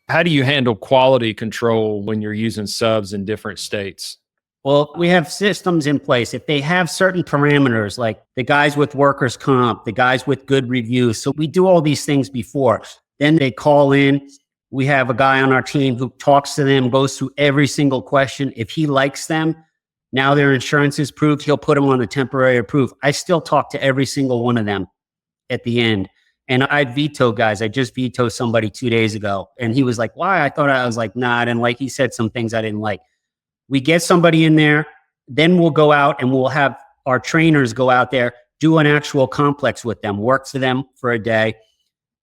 How do you handle quality control when you're using subs in different states? Well, we have systems in place. If they have certain parameters, like the guys with workers' comp, the guys with good reviews. So we do all these things before. Then they call in. We have a guy on our team who talks to them, goes through every single question. If he likes them, now their insurance is approved, he'll put them on a temporary approve. I still talk to every single one of them at the end. And I veto guys. I just vetoed somebody 2 days ago. And he was like, why? I was like, nah. And like he said some things I didn't like. We get somebody in there, then we'll go out and we'll have our trainers go out there, do an actual complex with them, work for them for a day.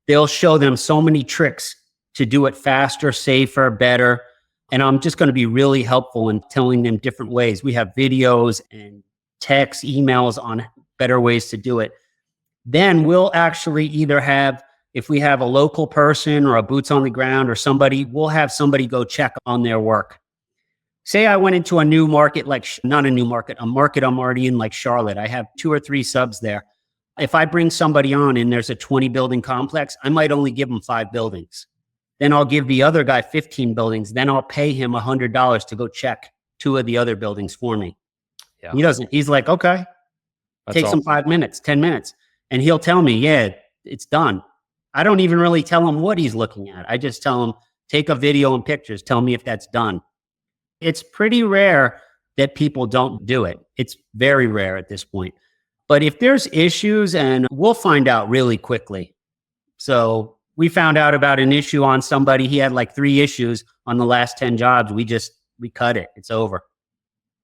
They'll show them so many tricks to do it faster, safer, better. And I'm just going to be really helpful in telling them different ways. We have videos and texts, emails on better ways to do it. Then we'll actually either have, if we have a local person or a boots on the ground or somebody, we'll have somebody go check on their work. Say I went into a new market, like not a new market, a market I'm already in, like Charlotte. I have 2 or 3 subs there. If I bring somebody on and there's a 20 building complex, I might only give them 5 buildings. Then I'll give the other guy 15 buildings. Then I'll pay him $100 to go check 2 of the other buildings for me. Yeah. He doesn't. He's like, okay, takes him 5 minutes, 10 minutes. And he'll tell me, yeah, it's done. I don't even really tell him what he's looking at. I just tell him, take a video and pictures. Tell me if that's done. It's pretty rare that people don't do it. It's very rare at this point. But if there's issues, and we'll find out really quickly. So we found out about an issue on somebody. He had like 3 issues on the last 10 jobs. We cut it. It's over.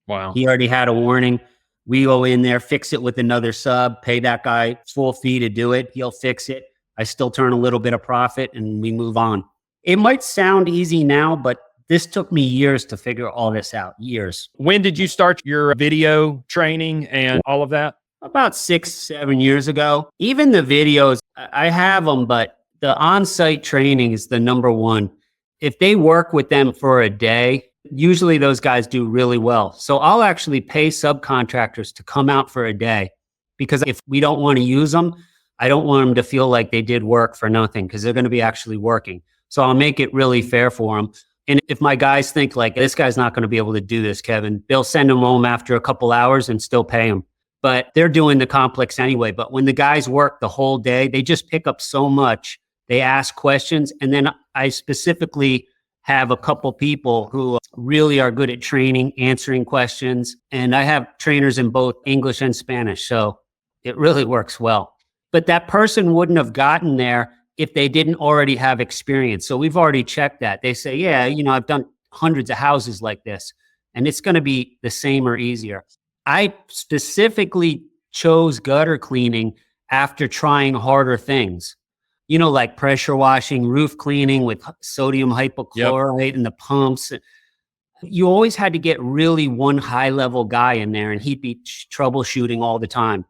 Wow. He already had a warning. We go in there, fix it with another sub, pay that guy full fee to do it. He'll fix it. I still turn a little bit of profit and we move on. It might sound easy now, but this took me years to figure all this out, years. When did you start your video training and all of that? About 6, 7 years ago. Even the videos, I have them, but the on-site training is the number one. If they work with them for a day, usually those guys do really well. So I'll actually pay subcontractors to come out for a day, because if we don't want to use them, I don't want them to feel like they did work for nothing, because they're going to be actually working. So I'll make it really fair for them. And if my guys think like, this guy's not going to be able to do this, Kevin, they'll send him home after a couple hours and still pay him. But they're doing the complex anyway. But when the guys work the whole day, they just pick up so much. They ask questions. And then I specifically have a couple people who really are good at training, answering questions. And I have trainers in both English and Spanish. So it really works well. But that person wouldn't have gotten there if they didn't already have experience. So we've already checked that. They say, yeah, I've done hundreds of houses like this, and it's going to be the same or easier. I specifically chose gutter cleaning after trying harder things, like pressure washing, roof cleaning with sodium hypochlorite and the pumps. You always had to get really one high level guy in there, and he'd be troubleshooting all the time.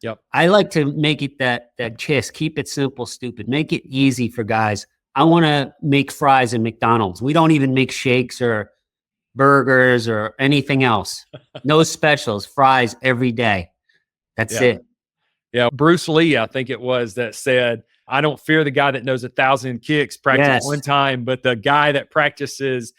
Yep. I like to make it that kiss, keep it simple, stupid, make it easy for guys. I want to make fries at McDonald's. We don't even make shakes or burgers or anything else. No specials, fries every day. That's it. Yeah. Bruce Lee, I think it was, that said, I don't fear the guy that knows 1,000 kicks practice one time, but the guy that practices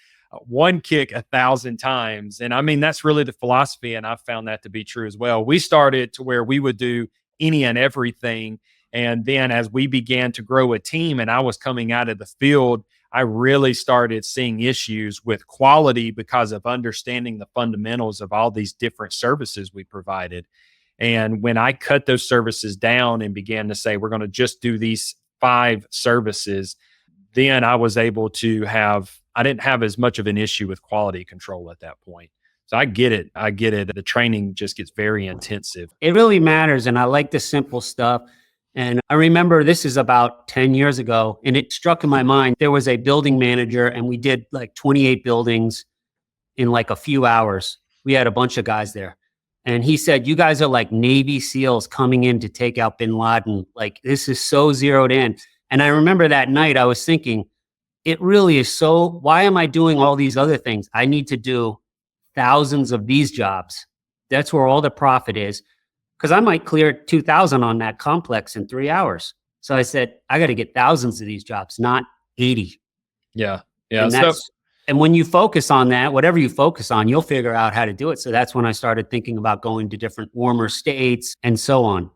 one kick 1,000 times. And I mean, that's really the philosophy. And I've found that to be true as well. We started to where we would do any and everything. And then as we began to grow a team and I was coming out of the field, I really started seeing issues with quality because of understanding the fundamentals of all these different services we provided. And when I cut those services down and began to say, we're going to just do these 5 services, then I was able to I didn't have as much of an issue with quality control at that point. So I get it. The training just gets very intensive. It really matters. And I like the simple stuff. And I remember this is about 10 years ago, and it struck in my mind. There was a building manager, and we did like 28 buildings in like a few hours. We had a bunch of guys there. And he said, you guys are like Navy SEALs coming in to take out bin Laden. Like, this is so zeroed in. And I remember that night I was thinking, it really is so, why am I doing all these other things? I need to do thousands of these jobs. That's where all the profit is. Because I might clear 2,000 on that complex in 3 hours. So I said, I got to get thousands of these jobs, not 80. Yeah. Yeah. And So and when you focus on that, whatever you focus on, you'll figure out how to do it. So that's when I started thinking about going to different warmer states and so on.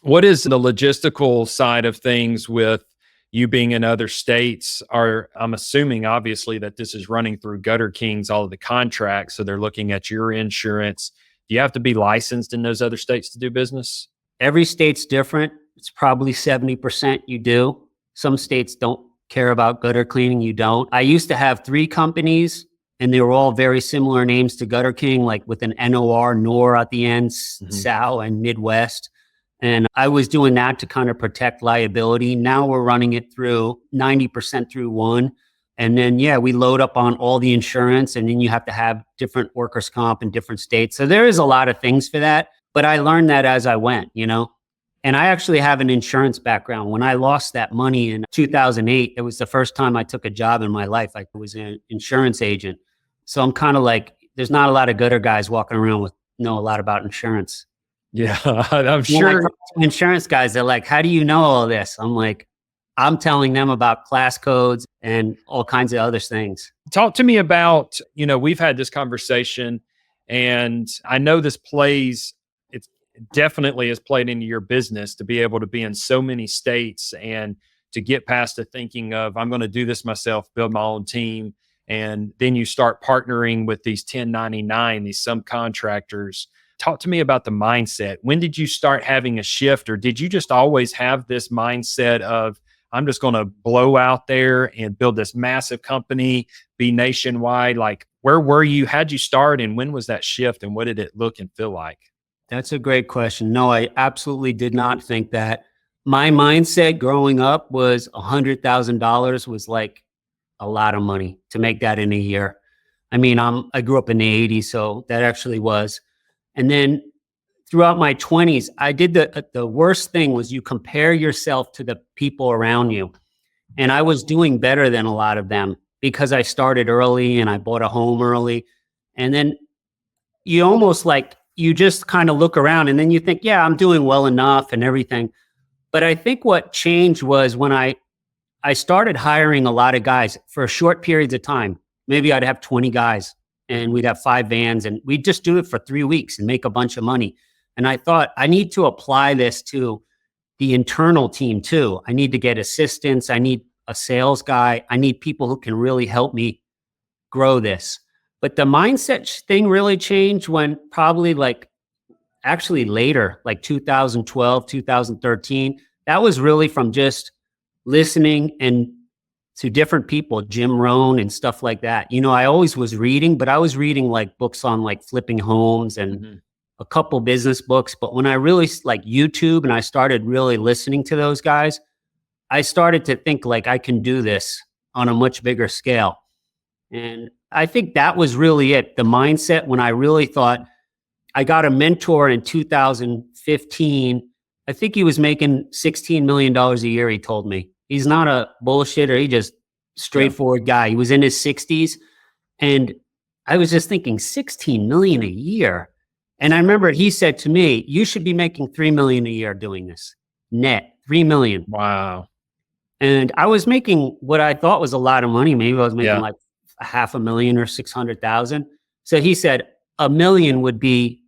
what is the logistical side of things with you being in other states? Are I'm assuming obviously that this is running through GutterKing's all of the contracts, so they're looking at your insurance. Do you have to be licensed in those other states to do business? Every state's different. It's probably 70% you do. Some states don't care about gutter cleaning. You don't. I used to have 3 companies and they were all very similar names to GutterKing, like with an NOR at the end, Sal and Midwest. And I was doing that to kind of protect liability. Now we're running it through 90% through one. And then, yeah, we load up on all the insurance and then you have to have different workers' comp in different states. So there is a lot of things for that. But I learned that as I went, you know, and I actually have an insurance background. When I lost that money in 2008, it was the first time I took a job in my life. I was an insurance agent. So I'm kind of like, there's not a lot of gutter guys walking around with know a lot about insurance. Yeah, I'm sure. Insurance guys, they're like, how do you know all this? I'm like, I'm telling them about class codes and all kinds of other things. Talk to me about, we've had this conversation and I know this plays, it definitely has played into your business to be able to be in so many states and to get past the thinking of, I'm going to do this myself, build my own team. And then you start partnering with these 1099, these subcontractors. Talk to me about the mindset. When did you start having a shift, or did you just always have this mindset of, I'm just going to blow out there and build this massive company, be nationwide? Like, where were you? How'd you start? And when was that shift? And what did it look and feel like? That's a great question. No, I absolutely did not think that. My mindset growing up was $100,000 was like a lot of money to make that in a year. I mean, I grew up in the 80s, so that actually was. And then throughout my 20s, I did the worst thing was you compare yourself to the people around you. And I was doing better than a lot of them because I started early and I bought a home early. And then you almost like, you just kind of look around and then you think, yeah, I'm doing well enough and everything. But I think what changed was when I started hiring a lot of guys for short periods of time. Maybe I'd have 20 guys and we'd have 5 vans and we'd just do it for 3 weeks and make a bunch of money. And I thought, I need to apply this to the internal team too. I need to get assistants. I need a sales guy. I need people who can really help me grow this. But the mindset thing really changed when probably actually later, like 2012, 2013. That was really from just listening and to different people, Jim Rohn and stuff like that. I always was reading, but I was reading like books on like flipping homes and a couple business books. But when I really like YouTube and I started really listening to those guys, I started to think like I can do this on a much bigger scale. And I think that was really it. The mindset when I really thought, I got a mentor in 2015. I think he was making $16 million a year, he told me. He's not a bullshitter. He just straightforward guy. He was in his 60s. And I was just thinking, 16 million a year. And I remember he said to me, you should be making 3 million a year doing this. Net, 3 million. Wow. And I was making what I thought was a lot of money. Maybe I was making like $500,000 or 600,000. So he said, $1 million would be,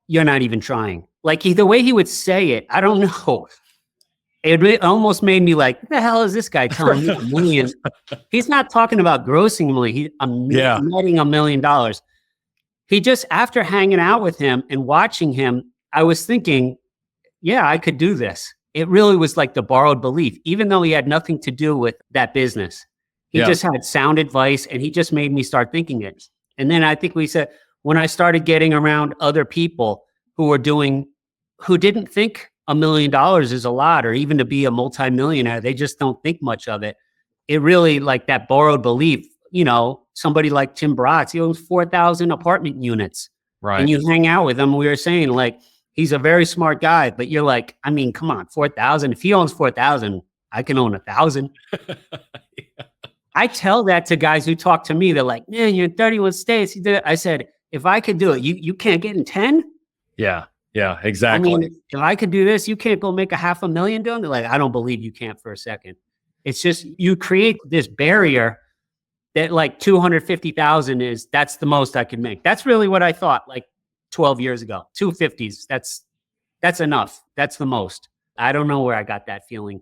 you're not even trying. Like the way he would say it, I don't know. It almost made me like, what the hell is this guy telling me $1 million? He's not talking about grossing $1 million. I'm netting $1 million. He just, after hanging out with him and watching him, I was thinking, yeah, I could do this. It really was like the borrowed belief, even though he had nothing to do with that business. He just had sound advice and he just made me start thinking it. And then I think we said, when I started getting around other people who didn't think $1 million is a lot, or even to be a multimillionaire, they just don't think much of it. It really like that borrowed belief, somebody like Tim Bratz, he owns 4,000 apartment units. Right. And you hang out with him. We were saying like, he's a very smart guy, but you're like, I mean, come on, 4,000. If he owns 4,000, I can own 1,000. I tell that to guys who talk to me. They're like, man, you're in 31 states. You did it. I said, if I could do it, you can't get in 10? Yeah. Yeah, exactly. I mean, if I could do this, you can't go make $500,000 doing it. They're like, I don't believe you can't for a second. It's just, you create this barrier that like 250,000 that's the most I can make. That's really what I thought like 12 years ago. 250s. That's enough. That's the most. I don't know where I got that feeling.